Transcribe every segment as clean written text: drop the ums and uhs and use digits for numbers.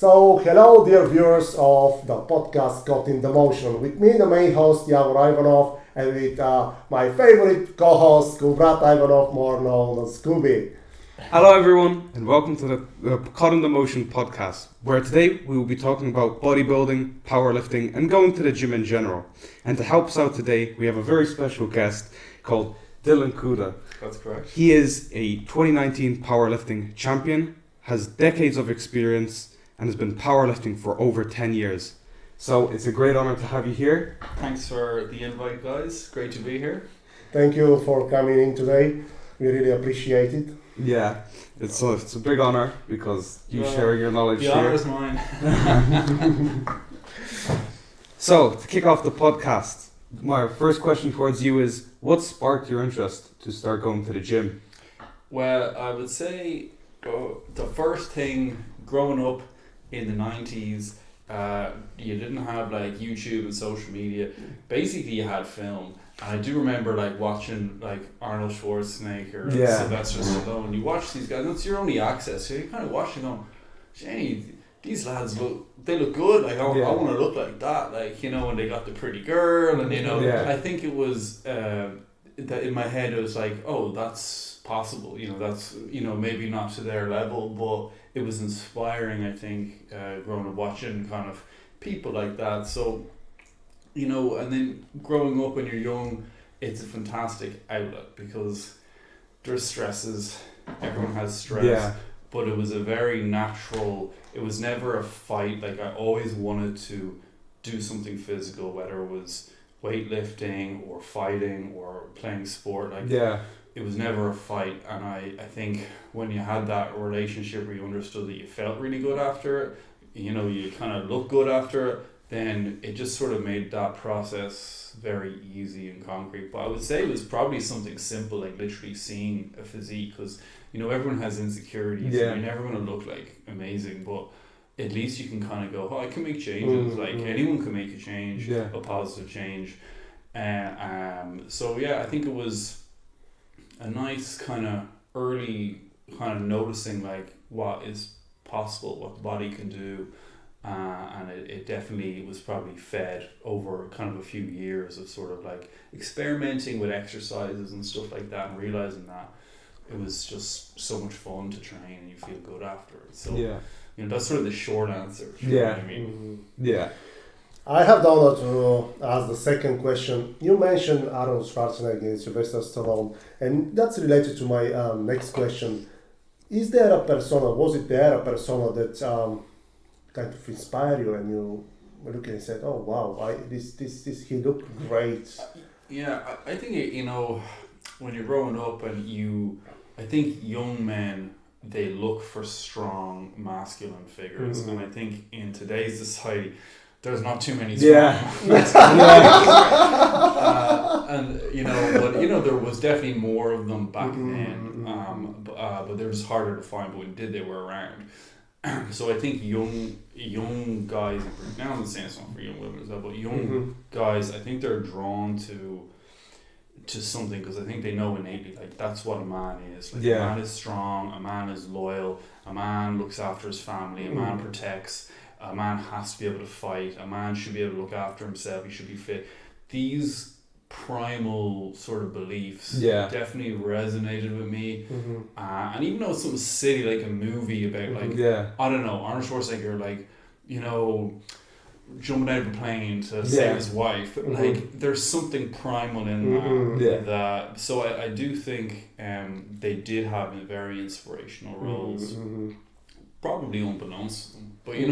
So, hello dear viewers of the podcast Caught in the Motion. With me, the main host, Yavor Ivanov, and with my favorite co-host, Kubrat Ivanov, more known as Scooby. Hello everyone, and welcome to the Caught in the Motion podcast, where today we will be talking about bodybuilding, powerlifting, and going to the gym in general. And to help us out today, we have a very special guest called Dylan Kuda. That's correct. He is a 2019 powerlifting champion, has decades of experience, and has been powerlifting for over 10 years. So it's a great honor to have you here. Thanks for the invite, guys. Great to be here. Thank you for coming in today. We really appreciate it. Yeah, it's a big honor because you sharing your knowledge the here. honor is mine. So, to kick off the podcast, my first question towards you is, what sparked your interest to start going to the gym? Well, I would say the first thing, growing up in the 90s, you didn't have like YouTube and social media. Basically, you had film. And I do remember like watching like Arnold Schwarzenegger and Sylvester Stallone. You watch these guys, that's your only access. So you kind of watch and go, Jenny, these lads look good. Like I want to look like that. Like, you know, when they got the pretty girl, and you know, I think it was that in my head it was like, oh, that's possible. You know, that's, you know, maybe not to their level, but it was inspiring. I think growing up watching kind of people like that. So, you know, and then growing up when you're young, it's a fantastic outlet because there's stresses. Everyone has stress, but it was a very natural. It was never a fight. Like I always wanted to do something physical, whether it was weightlifting or fighting or playing sport. Like it was never a fight. And I think when you had that relationship where you understood that you felt really good after it, you know, you kind of look good after it, then it just sort of made that process very easy and concrete. But I would say it was probably something simple, like literally seeing a physique, because, you know, everyone has insecurities. You're never going to look like amazing, but at least you can kind of go, oh, I can make changes. Like anyone can make a change, a positive change. So yeah, I think it was a nice kind of early kind of noticing like what is possible, what the body can do. And it definitely was probably fed over kind of a few years of sort of like experimenting with exercises and stuff like that, and realizing that it was just so much fun to train and you feel good after it. So you know, that's sort of the short answer. You know what I mean? I have the honor to ask the second question. You mentioned Arnold Schwarzenegger and Sylvester Stallone, and that's related to my next question. Was it there a persona that kind of inspire you, and you were looking and said, oh wow, this he looked great? Yeah, I think you know, when you're growing up and I think young men, they look for strong masculine figures, and I think in today's society there's not too many strong and you know, but you know, there was definitely more of them back then, but they're just harder to find, but when they were around. So I think young guys, now I'm not saying it's not for young women as well, but young guys, I think they're drawn to something because I think they know innately, like that's what a man is. Like a man is strong, a man is loyal, a man looks after his family, a man protects, a man has to be able to fight, a man should be able to look after himself, he should be fit. These primal sort of beliefs definitely resonated with me, and even though it's something silly like a movie about like I don't know, Arnold Schwarzenegger, like, you know, jumping out of a plane to save his wife, like there's something primal in that. So I do think they did have very inspirational roles, probably unbeknownst to them. But you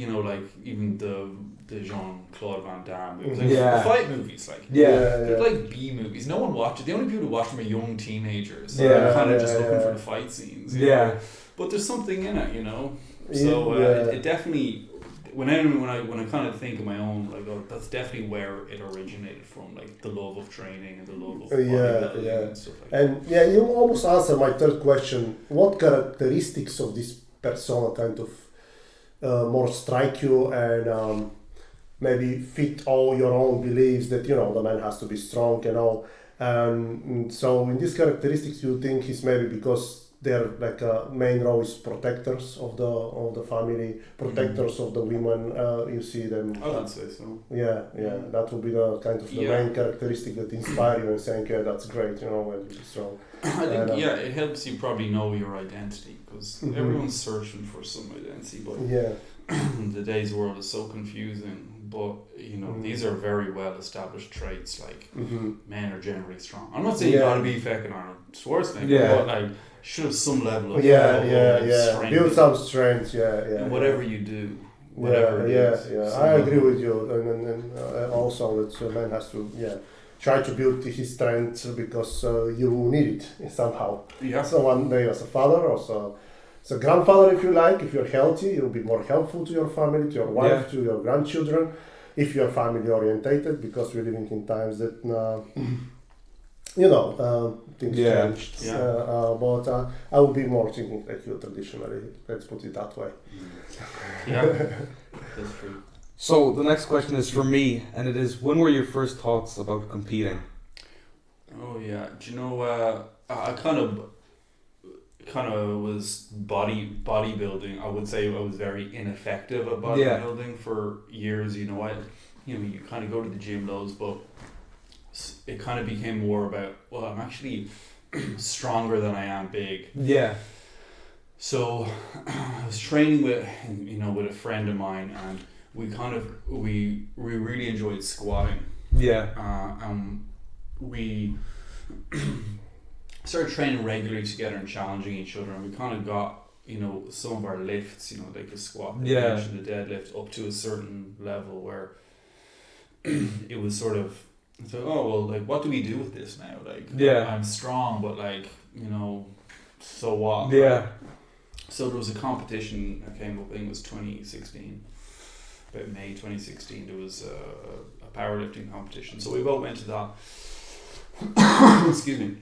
know, like even the Jean-Claude Van Damme movies, like the fight movies, like they're like B movies. No one watches. The only people who watch them are young teenagers. Kind of just looking for the fight scenes. You know? But there's something in it, you know. So it definitely, when I kind of think of my own, like, oh, that's definitely where it originated from, like the love of training and the love of bodybuilding and stuff like that. And you almost answered my third question. What characteristics of this persona kind of more strike you and maybe fit all your own beliefs that, you know, the man has to be strong and all? So in these characteristics, you think is maybe because their like main role is protectors of the family, protectors of the women. You see them. I would say so. Yeah, that would be the kind of the main characteristic that inspire you and saying, yeah, that's great, and so. I think it helps you probably know your identity because everyone's searching for some identity, but the day's world is so confusing. But these are very well established traits. Like men are generally strong. I'm not saying you gotta be fucking Arnold Schwarzenegger, but like should have some level of strength. Build some strength, in whatever you do. I agree with you, and also that man has to try to build his strength because you need it somehow. Yeah. So one day as a father or so. As a grandfather, if you like, if you're healthy, you'll be more helpful to your family, to your wife, to your grandchildren. If you're family orientated, because we're living in times that things changed. But I would be more thinking like you traditionally. Let's put it that way. Yeah, that's true. So the next question is for me, and it is: when were your first thoughts about competing? Oh yeah, do you know? I kind of was bodybuilding. I would say I was very ineffective at bodybuilding for years. You kind of go to the gym loads, but it kind of became more about, well, I'm actually stronger than I am big. Yeah. So I was training with a friend of mine, and we really enjoyed squatting. Yeah. We started training regularly together and challenging each other, and we kind of got some of our lifts, like the squat, the bench, and the deadlift, up to a certain level where it was sort of, so what do we do with this now? Like, I'm strong, but so what? Yeah. Right? So there was a competition that came up. I think it was 2016. About May 2016, there was a powerlifting competition. So we both went to that. Excuse me.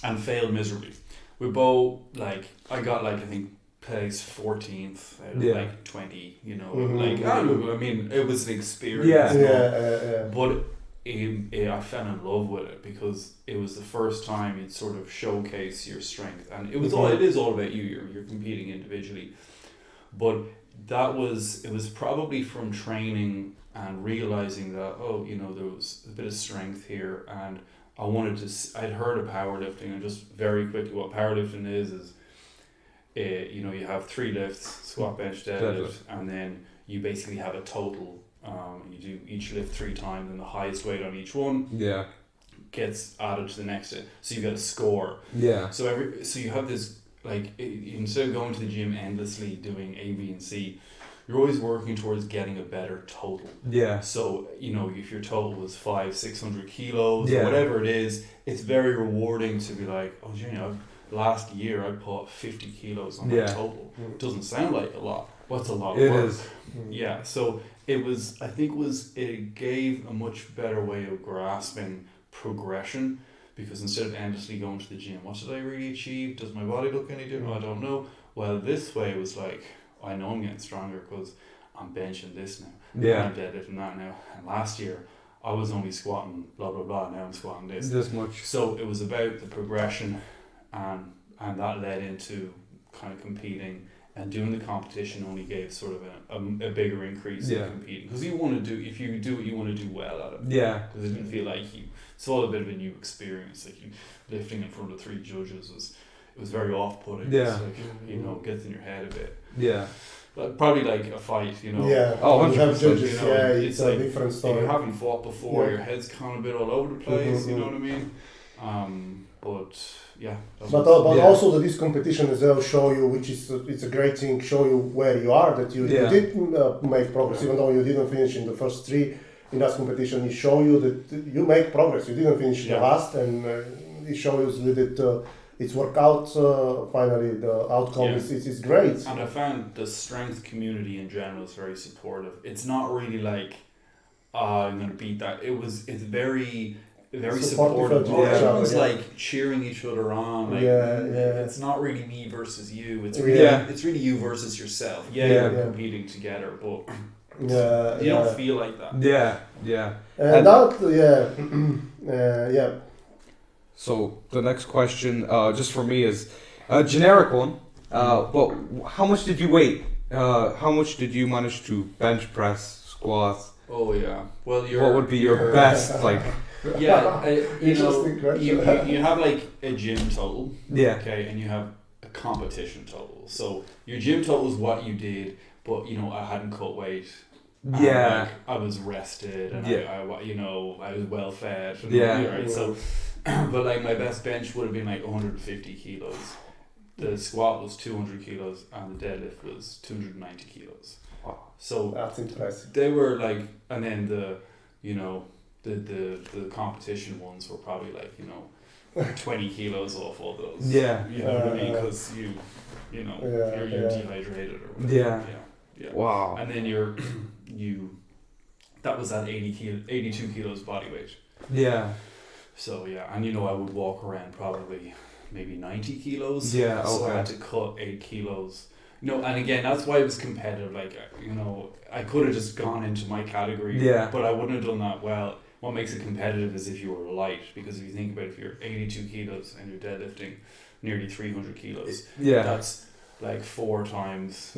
And failed miserably. We both I got I think place 14th out of 20. I mean, it was an experience. But I fell in love with it because it was the first time you'd sort of showcase your strength, and it was it is all about you. You're competing individually, but it was probably from training and realizing that there was a bit of strength here, and I'd heard of powerlifting, and just very quickly what powerlifting is you have 3 lifts: squat, bench, deadlift, and then you basically have a total. You do each lift 3 times, and the highest weight on each one gets added to the next day. So you get a score. Yeah. So you have this instead of going to the gym endlessly doing A, B, and C, you're always working towards getting a better total. Yeah. So if your total was 500-600 kilos or whatever it is, it's very rewarding to be like, last year I put 50 kilos on my total. It doesn't sound like a lot, but it's a lot of work. It is. Yeah. So it gave a much better way of grasping progression, because instead of endlessly going to the gym, what did I really achieve? Does my body look any different? I don't know. Well, this way it was like, I know I'm getting stronger because I'm benching this now. Yeah. I'm deadlifting that now. And last year I was only squatting blah blah blah. Now I'm squatting this much. So it was about the progression, and that led into kind of competing. And doing the competition only gave sort of a bigger increase in competing, because if you do it, you want to do well at it. Yeah. Because it didn't feel like it's all a bit of a new experience. Like lifting in front of 3 judges was very off-putting. Yeah. It's gets in your head a bit. Yeah. Probably like a fight, Yeah. Oh, 100%. You have judges. It's a different story. If you haven't fought before, your head's kind of a bit all over the place. You know what I mean? But yeah. But also this competition as well show you, which is it's a great thing, show you where you are, that you did make progress, even though you didn't finish in the first 3 in that competition. It show you that you make progress. You didn't finish the last, and it shows you that it's worked out. Finally, the outcome is great. And I found the strength community in general is very supportive. It's not really like, I'm going to beat that. It's very supportive. Everyone's like cheering each other on. It's not really me versus you. It's really you versus yourself. You're competing together, but you don't feel like that. And that So the next question, just for me, is a generic one. But how much did you weigh? How much did you manage to bench press, squat? Oh yeah. Well, What would be your best, like? Yeah, you know, Interesting question. you have like a gym total, Yeah. okay, and you have a competition total. So your gym total is what you did, but you know I hadn't cut weight. And, Yeah. like, I was rested and Yeah. I you know I was well fed. And, Yeah. Right. So, but like my best bench would have been like 150 kilos. The squat was 200 kilos and the deadlift was 290 kilos. Wow. So That's impressive. they were like, and then the, you know, the competition ones were probably like, you know, 20 kilos off all those. Yeah. You know what I mean? Because you know, Yeah, you're yeah. dehydrated or whatever. Yeah. Yeah. Wow. And then that was at 82 kilos body weight. Yeah. So yeah, and you know I would walk around probably maybe 90 kilos. Yeah, So I okay. had to cut 8 kilos. No, and again, that's why it was competitive. Like, you know, I could have just gone into my category, Yeah. but I wouldn't have done that well. What makes it competitive is if you were light, because if you think about it, if you're 82 kilos and you're deadlifting nearly 300 kilos, Yeah. that's like 4 times,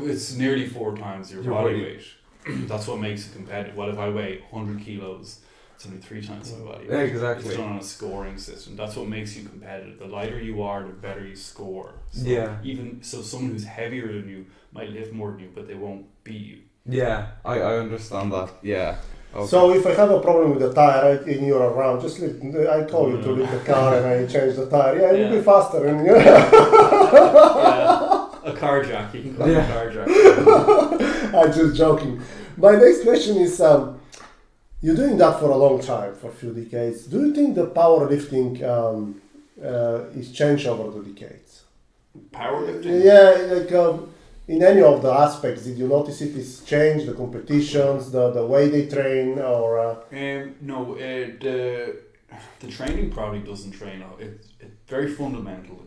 it's nearly 4 times your Your body weight. weight. That's what makes it competitive. Well, if I weigh 100 kilos, it's only 3 times my body weight. Exactly. It's done on a scoring system. That's what makes you competitive. The lighter you are, the better you score. So Yeah. Even so, someone who's heavier than you might lift more than you, but they won't beat you. Yeah. I understand that. Yeah. Okay. So if I have a problem with the tire and you're around, just I call you to lift the car and I change the tire. Yeah, it will be faster. And Yeah, a car jack. You can call it a car jack. I'm just joking. My next question is, you're doing that for a long time, for a few decades. Do you think the powerlifting is changed over the decades? Powerlifting? Yeah, like in any of the aspects, did you notice it is changed, the competitions, the way they train, or? No, the training probably doesn't train. It's very fundamental.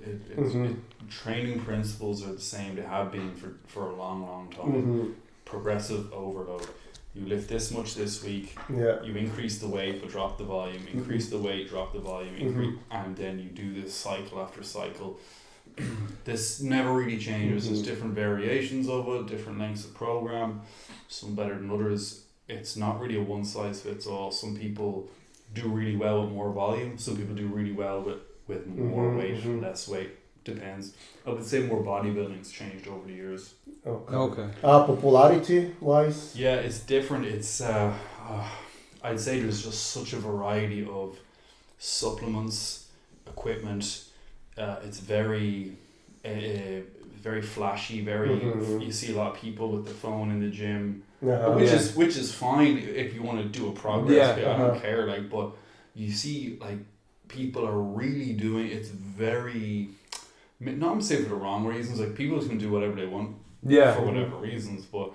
Training principles are the same. They have been for a long time. Mm-hmm. Progressive overload. You lift this much this week. Yeah. You increase the weight but drop the volume. Increase the weight, drop the volume. And then you do this cycle after cycle. This never really changes. There's different variations of it, different lengths of program. Some better than others. It's not really a one size fits all. Some people do really well with more volume. Some people do really well with more weight, less weight. Depends. I would say more bodybuilding's changed over the years. Okay. Popularity wise? Yeah, it's different. It's I'd say there's just such a variety of supplements, equipment. It's very very flashy. You see a lot of people with the phone in the gym, which is fine if you want to do a progress. I don't care. Like, but you see, like, people are really doing. It's very. Not I'm saying for the wrong reasons. Like, people can do whatever they want. For whatever reasons, but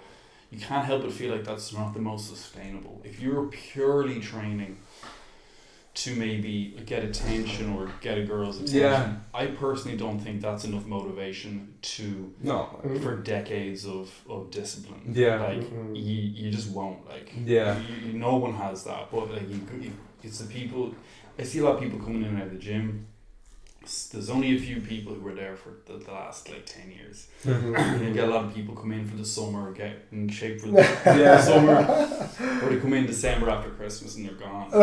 you can't help but feel like that's not the most sustainable. If you're purely training to maybe get attention or get a girl's attention, I personally don't think that's enough motivation for decades of discipline. Like you just won't, like no one has that, but like it's the people. I see a lot of people coming in and out of the gym. There's only a few people who were there for the last like 10 years. You get a lot of people come in for the summer, get in shape for the summer, or they come in December after Christmas and they're gone. You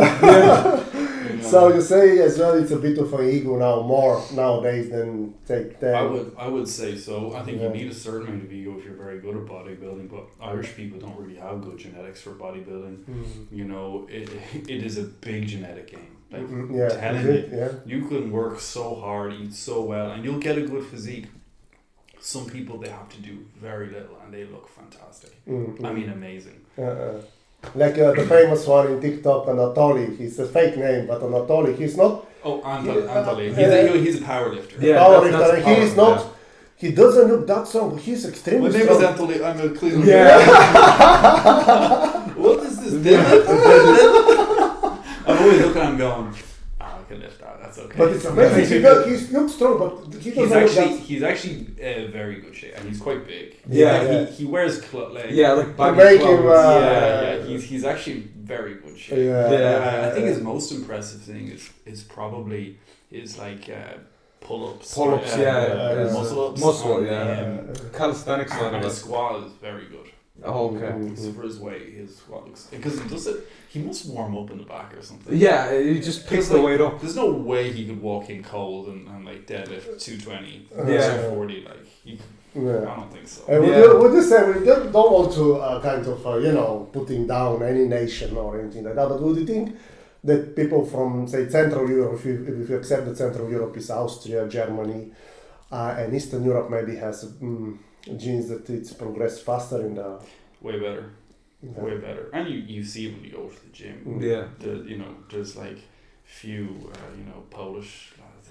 know? So you say as well it's a bit of an ego now, more nowadays than take that. I would say so. I think you need a certain amount of ego if you're very good at bodybuilding, but Irish people don't really have good genetics for bodybuilding. You know, it is a big genetic game. Like, you can work so hard, eat so well, and you'll get a good physique. Some people, they have to do very little and they look fantastic. I mean, amazing. Like the famous one in TikTok, Anatoly. He's a fake name, but Anatoly, he's not. Oh, Anatoly. He's a powerlifter. Powerlifter, and he is not. He doesn't look that strong. He's extremely strong. My name is Anatoly. I'm a clean. What is this? I'm always looking at him going, I can lift that. That's okay. But it's amazing. He looks strong, but he doesn't. He's actually very good shape, and he's quite big. He wears like baggy clothes. He's actually very good shape. I think his most impressive thing is probably his like pull-ups, muscle calisthenics side of it. His squat is very good. Oh, okay. For his weight, his squat looks, because he does it. He must warm up in the back or something. Yeah, he just picks the weight up. There's no way he could walk in cold and like deadlift 220, 240. Like I don't think so. Would you say we don't want to kind of putting down any nation or anything like that? But would you think that people from say Central Europe, if you accept that Central Europe is Austria, Germany, and Eastern Europe maybe has genes that it's progressed faster in the way better. Way better, and you see when you go to the gym. Yeah, there's like few Polish lads.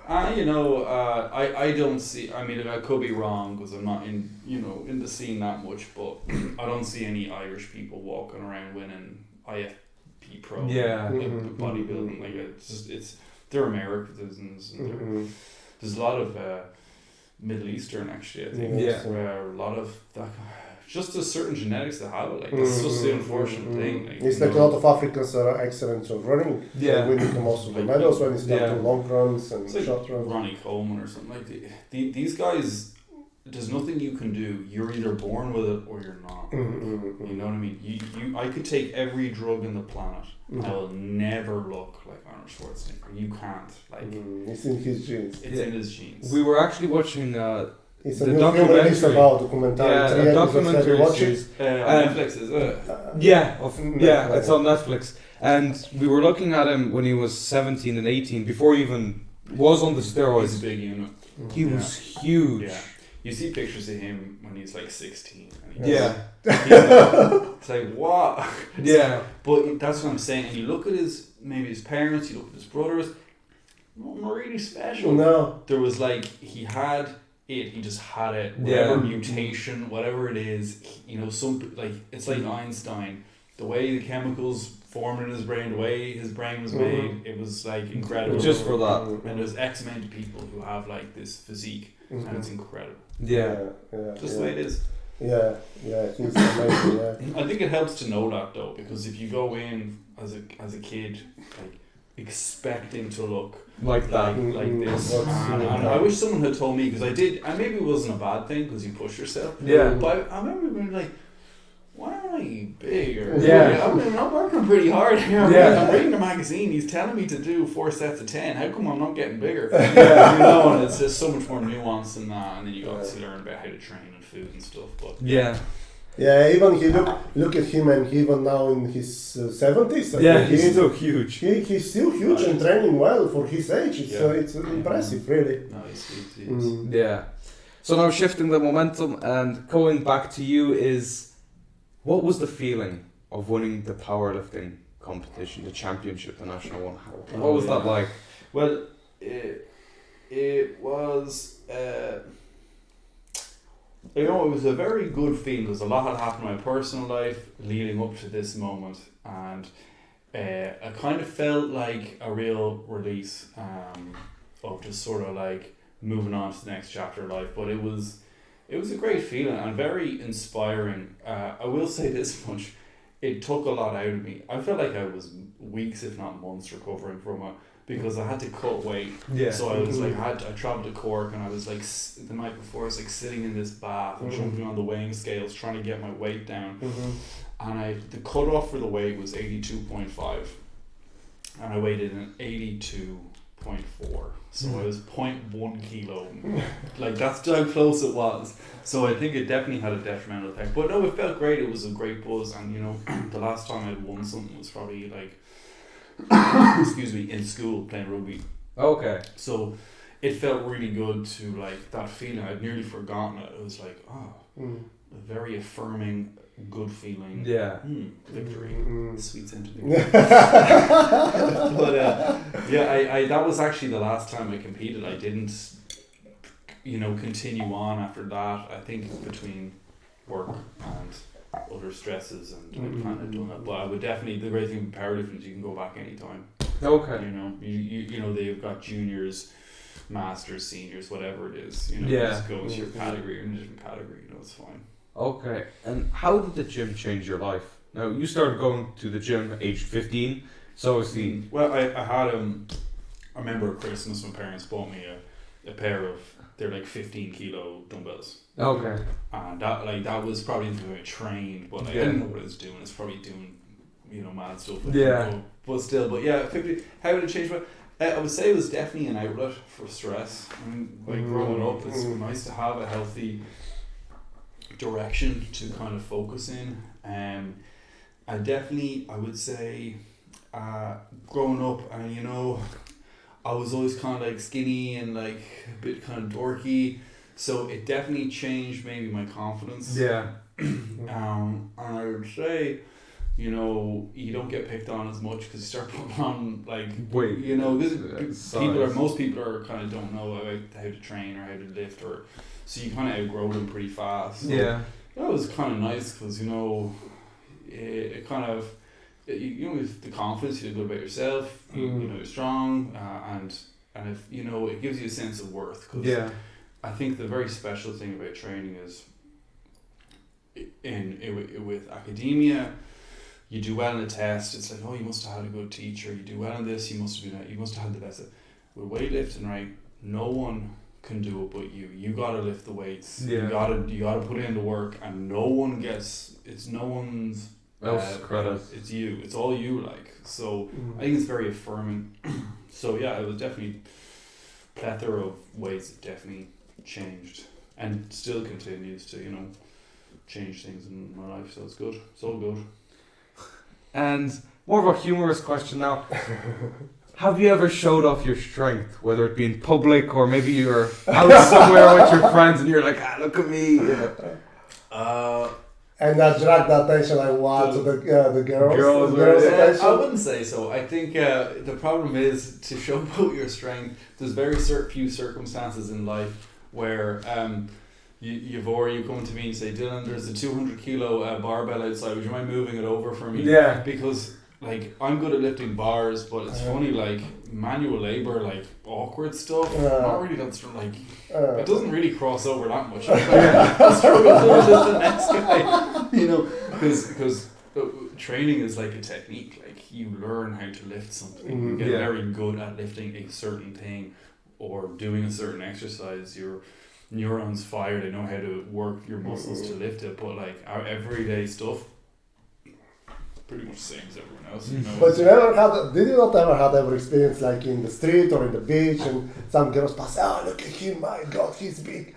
I don't see. I mean, I could be wrong because I'm not in the scene that much, but I don't see any Irish people walking around winning IFP Pro. Bodybuilding, like it's they're Americans and there's a lot of Middle Eastern actually, I think. Where a lot of that, just a certain genetics they have it. Like that's just the unfortunate thing. Like, it's like a lot of Africans are excellent at running. Winning the most of the medals when it's down to long runs and short runs. Ronnie Coleman or something like these guys. There's nothing you can do. You're either born with it or you're not. You know what I mean? I could take every drug in the planet. I will never look like Arnold Schwarzenegger. You can't. Like it's in his genes. It's in his genes. We were actually watching it's a new film released about documentary. A documentary series. Netflix is it? It's on Netflix. And we were looking at him when he was 17 and 18, before he even was on the steroids. He's a big unit. He was huge. Yeah. You see pictures of him when he's like 16. And it's like, what? But that's what I'm saying. And you look at his parents, you look at his brothers, nothing really special. No. There was like, he just had it. Whatever mutation, whatever it is, it's like Einstein. The way the chemicals formed in his brain, the way his brain was made, it was like incredible. Just for that. And there's X amount of people who have like this physique, and it's incredible. Just the way it is. He's amazing. I think it helps to know that though, because if you go in as a kid, like expecting to look like this, and I wish someone had told me, because I did, and maybe it wasn't a bad thing because you push yourself. But I remember being like, why am I bigger? I'm working pretty hard here. I'm reading a magazine. He's telling me to do 4 sets of 10. How come I'm not getting bigger? And it's just so much more nuance than that. And then you obviously learn about how to train and food and stuff. But even he look at him, and even now in his 70s. He's still huge. He's still huge and training well for his age. It's impressive, really. No, he's So now shifting the momentum and going back to you is, what was the feeling of winning the powerlifting competition, the championship, the national one? What was that like? Well, it was, it was a very good feeling. There's a lot had happened in my personal life leading up to this moment, and I kind of felt like a real release of just sort of like moving on to the next chapter of life. But it was a great feeling and very inspiring. I will say this much, it took a lot out of me. I felt like I was weeks, if not months, recovering from it, because I had to cut weight. So I was like, I travelled to Cork, and I was like, the night before, I was like sitting in this bath and jumping on the weighing scales, trying to get my weight down. And the cutoff for the weight was 82.5, and I weighed in at 82.4. So I was 0.1 kilo. Like, that's how close it was. So I think it definitely had a detrimental effect. But no, it felt great. It was a great buzz. And, the last time I'd won something was probably like, in school playing rugby. Okay. So it felt really good to, like, that feeling. I'd nearly forgotten it. It was like, a very affirming, good feeling. Victory. Sweet scent of victory. But that was actually the last time I competed. I didn't continue on after that. I think between work and other stresses, and I've kind of done that. But I would definitely, the great thing with powerlifting is you can go back anytime. Okay. You know, you know, they've got juniors, masters, seniors, whatever it is. You know, Yeah. just go into your category, you're in a different category. You know, it's fine. Okay. And how did the gym change your life? Now, you started going to the gym at age 15, so obviously... Well, I had I remember at Christmas my parents bought me a pair of, they're like 15 kilo dumbbells. Okay. And that was probably the way I trained, but I didn't know what I was doing. It's probably doing, you know, mad stuff. But still, yeah, 50, how did it change my... I would say it was definitely an outlet for stress. I mean, like growing up, it's nice to have a healthy direction to kind of focus in. I would say, growing up, and you know, I was always kind of like skinny and like a bit kind of dorky, so it definitely changed maybe my confidence. Yeah. And I would say, you know, you don't get picked on as much because you start putting on like weight. You know, most people are kind of don't know about how to train or how to lift, or so you kind of outgrow them pretty fast. So Yeah. that was kind of nice because, you know, it kind of, you know, with the confidence, you feel good about yourself, you know, you're strong, and if, you know, it gives you a sense of worth. Cause I think the very special thing about training is with academia, you do well in a test, it's like, oh, you must have had a good teacher, you do well in this, you must have had the best. With weightlifting, right, no one can do it but you. You gotta lift the weights. You gotta put in the work, and no one gets, it's no one's credit. It's you. It's all you, like. So I think it's very affirming. So yeah, it was definitely plethora of ways it definitely changed, and still continues to, you know, change things in my life. So it's good. It's all good. And more of a humorous question now. Have you ever showed off your strength, whether it be in public or maybe you're out somewhere with your friends and you're like, look at me? And that dragged the attention like what to the girls. Girls I wouldn't say so. I think the problem is to show out your strength. There's very few circumstances in life where you come to me and say, Dylan, there's a 200 kilo barbell outside. Would you mind moving it over for me? Yeah. Because like I'm good at lifting bars, but it's funny, like manual labor, like awkward stuff. Not really that like it doesn't really cross over that much. I struggle to lift the next guy, you know, because training is like a technique. Like you learn how to lift something. You get very good at lifting a certain thing or doing a certain exercise. Your neurons fire. They know how to work your muscles to lift it. But like our everyday stuff, pretty much the same as everyone else. You know? But did you not ever experience like in the street or in the beach and some girls pass, oh look at him, my god, he's big.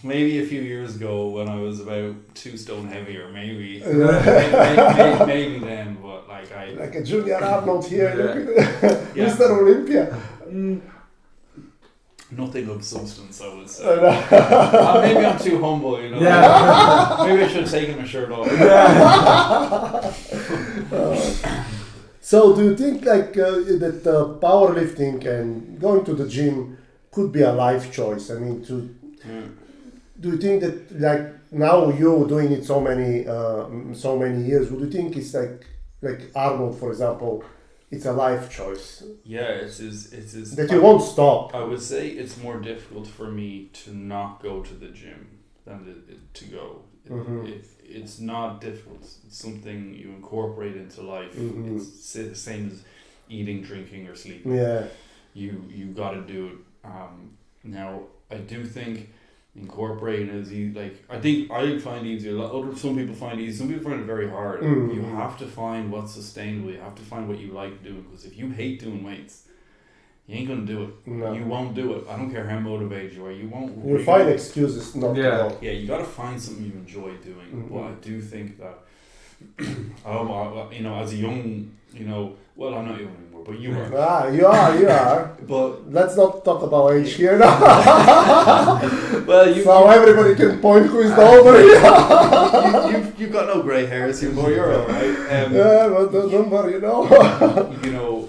Maybe a few years ago when I was about 2 stone heavier, maybe. maybe then, but like a Junior Arnold here, Mr. Olympia. Nothing of substance, I would say. Maybe I'm too humble, you know. Yeah. Maybe I should have taken my shirt off. So do you think like that powerlifting and going to the gym could be a life choice? I mean, do you think that like now you're doing it so many years, would you think it's like Arnold, for example, it's a life choice? Yeah, it's that you won't stop. I would say it's more difficult for me to not go to the gym than to go. It's not difficult. It's something you incorporate into life. It's the same as eating, drinking, or sleeping. Yeah. You got to do it. Now, I do think incorporating is I think I find easier. Some people find it easy. Some people find it very hard. You have to find what's sustainable. You have to find what you like doing. Because if you hate doing weights, you ain't gonna do it. No. You won't do it. I don't care how motivated you are. You won't. You find excuses not to go. Yeah, you got to find something you enjoy doing. But I do think that, you know, as a young, you know, well, I'm not young anymore, but you are. You are. But let's not talk about age here now. Well, so everybody can point who is the older. You've got no grey hairs. You're all right. Yeah, but don't worry, you know. You know,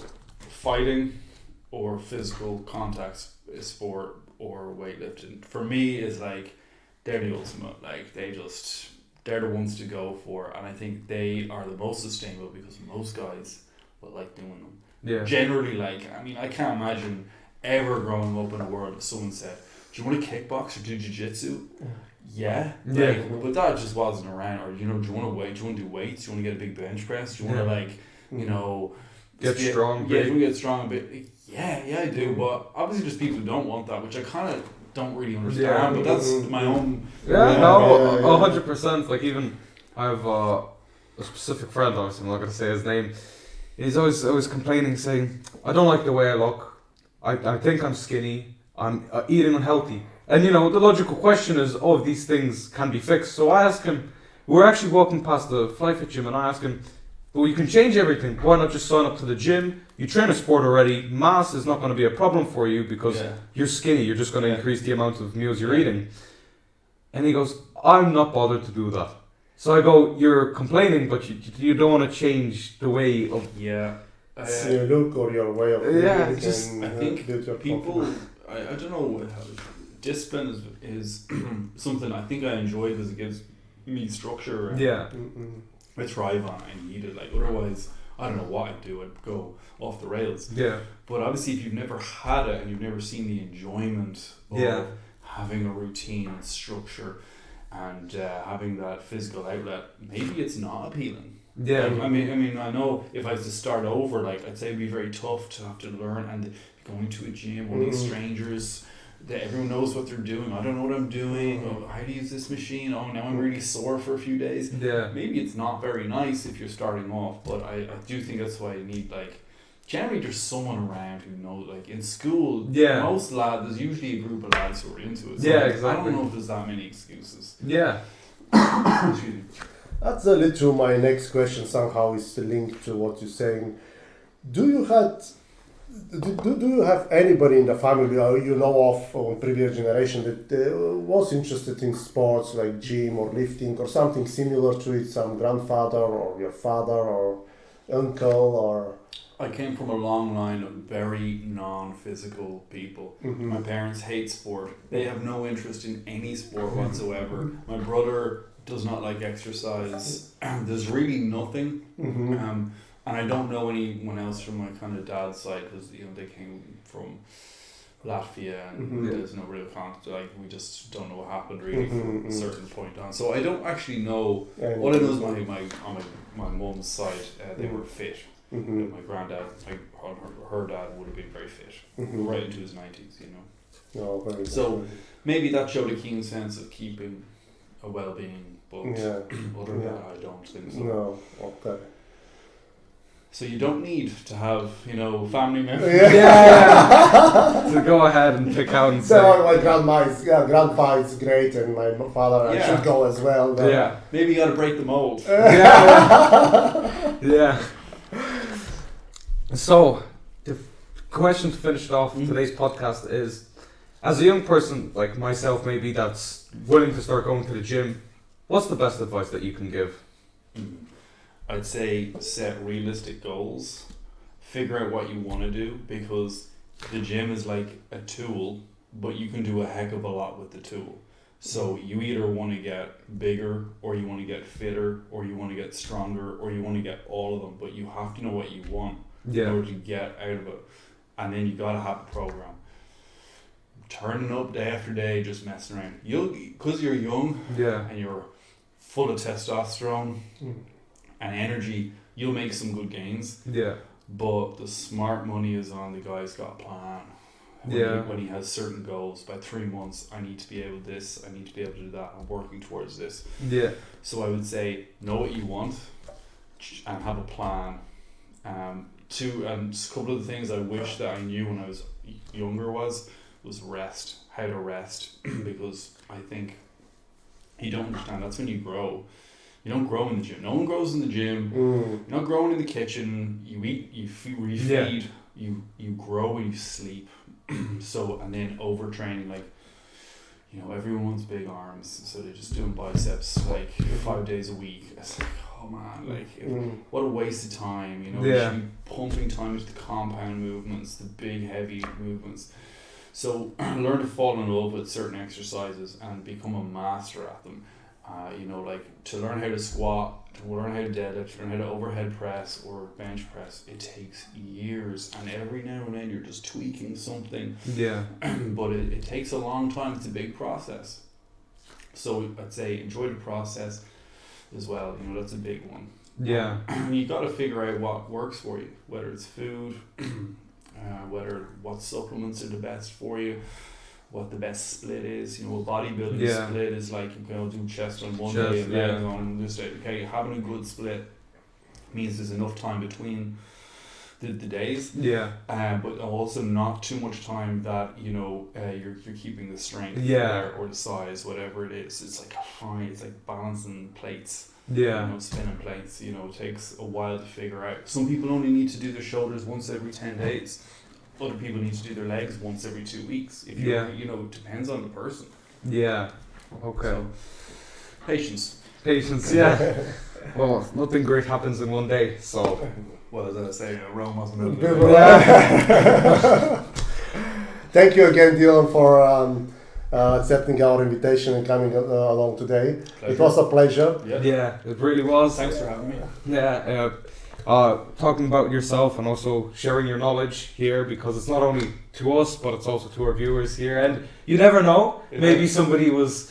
fighting or physical contact sport or weightlifting for me is like they're the ultimate. Like they just they're the ones to go for, and I think they are the most sustainable because most guys will like doing them. Yeah. Generally, like, I mean, I can't imagine ever growing up in a world if someone said, "Do you want to kickbox or do jiu-jitsu?" Yeah, like, but that just wasn't around. Or, you know, do you want to weigh? Do you want to do weights? Do you want to get a big bench press? Do you want to, like, you know, get strong? Yeah, do you want to get strong a bit? Yeah, I do. But obviously, there's people who don't want that, which I kind of don't really understand. But that's my own. Yeah, no, 100%. Like, even I have a specific friend. Obviously, I'm not going to say his name. He's always complaining, saying, "I don't like the way I look. I think I'm skinny. I'm eating unhealthy." And, you know, the logical question is, oh, these things can be fixed. So I asked him, we're actually walking past the Fly Fit gym, and I asked him, well, you can change everything. Why not just sign up to the gym? You train a sport already. Mass is not going to be a problem for you because you're skinny. You're just going to increase the amount of meals you're eating. And he goes, I'm not bothered to do that. So I go, you're complaining, but you don't want to change the way of... your look or your way of living. I think people... I don't know... Discipline is something I think I enjoy because it gives me structure. And I thrive on it. I need it. Like, otherwise, I don't know what I'd do. I'd go off the rails. Yeah. But obviously, if you've never had it and you've never seen the enjoyment of having a routine and structure and having that physical outlet, maybe it's not appealing. Yeah. Like, I mean, I know if I was to start over, like, I'd say it'd be very tough to have to learn and going to a gym, all these strangers. That everyone knows what they're doing. I don't know what I'm doing. Oh, how to use this machine. Oh, now I'm really sore for a few days. Yeah. Maybe it's not very nice if you're starting off, but I do think that's why you need, like, generally there's someone around who knows, like, in school, most lads, there's usually a group of lads who are into it. So exactly. I don't know if there's that many excuses. Yeah. Excuse me. That's a little my next question. Somehow is linked to what you're saying. Do you have anybody in the family or you know of from previous generation that was interested in sports like gym or lifting or something similar to it? Some grandfather or your father or uncle or... I came from a long line of very non-physical people. Mm-hmm. My parents hate sport. They have no interest in any sport whatsoever. My brother does not like exercise. There's really nothing. Mm-hmm. And I don't know anyone else from my kind of dad's side because, you know, they came from Latvia and there's no real contact. Like, we just don't know what happened really from a certain point on. So I don't actually know. All I know is on my mum's side, they were fit. Mm-hmm. My granddad, her dad would have been very fit, right into his 90s, you know. Oh, very so good. Maybe that showed a keen sense of keeping a well-being, but other than that, I don't think so. No, okay. So you don't need to have, you know, family members. To go ahead and pick out and say. So my grandpa is great, and my father I should go as well. But maybe you got to break the mold. So the question to finish it off today's podcast is, as a young person like myself, maybe that's willing to start going to the gym, what's the best advice that you can give? I'd say set realistic goals, figure out what you want to do, because the gym is like a tool, but you can do a heck of a lot with the tool. So you either want to get bigger, or you want to get fitter, or you want to get stronger, or you want to get all of them, but you have to know what you want in order to get out of it. And then you got to have a program. Turning up day after day, just messing around. Because you're young and you're full of testosterone and energy, you'll make some good gains. Yeah. But the smart money is on the guy's got a plan. When he has certain goals, by 3 months, I need to be able to this, I need to be able to do that, I'm working towards this. Yeah. So I would say, know what you want and have a plan. And a couple of the things I wish that I knew when I was younger was rest, how to rest, because I think you don't understand, that's when you grow. You don't grow in the gym. No one grows in the gym. You're not growing in the kitchen. You eat, you feed, you grow and you sleep. So, and then overtraining, like, you know, everyone wants big arms, so they're just doing biceps like 5 days a week. It's like, oh man, like, what a waste of time, you know. You should be pumping time into the compound movements, the big heavy movements. So learn to fall in love with certain exercises and become a master at them. Like to learn how to squat, to learn how to deadlift, to learn how to overhead press or bench press, it takes years, and every now and then you're just tweaking something. Yeah. But it takes a long time. It's a big process. So I'd say enjoy the process as well. That's a big one. Yeah. You got to figure out what works for you, whether it's food, what supplements are the best for you, what the best split is. A bodybuilding split is like you can do chest on one day and legs on this day. Okay, having a good split means there's enough time between the days. Yeah. But also not too much time that you're keeping the strength or the size, whatever it is. It's like it's like balancing plates. Yeah. Spinning plates. It takes a while to figure out. Some people only need to do their shoulders once every 10 days. Other people need to do their legs once every 2 weeks. If you're, it depends on the person. Yeah. Okay. So, patience. Patience. Yeah. Well, nothing great happens in one day. So. Well, as I say, Rome wasn't built. Thank you again, Dylan, for accepting our invitation and coming along today. Pleasure. It was a pleasure. Yeah, it really was. Thanks for having me. Yeah. Talking about yourself and also sharing your knowledge here, because it's not only to us but it's also to our viewers here, and you never know, maybe somebody was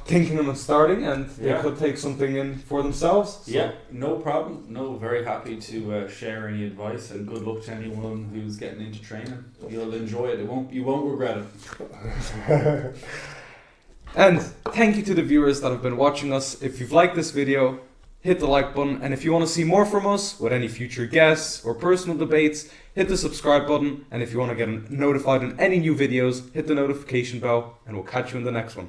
thinking of starting and they could take something in for themselves. So. Yeah, no problem. No, very happy to share any advice, and good luck to anyone who's getting into training. You'll enjoy it. You won't regret it. And thank you to the viewers that have been watching us. If you've liked this video, hit the like button, and if you want to see more from us with any future guests or personal debates, hit the subscribe button, and if you want to get notified on any new videos, hit the notification bell, and we'll catch you in the next one.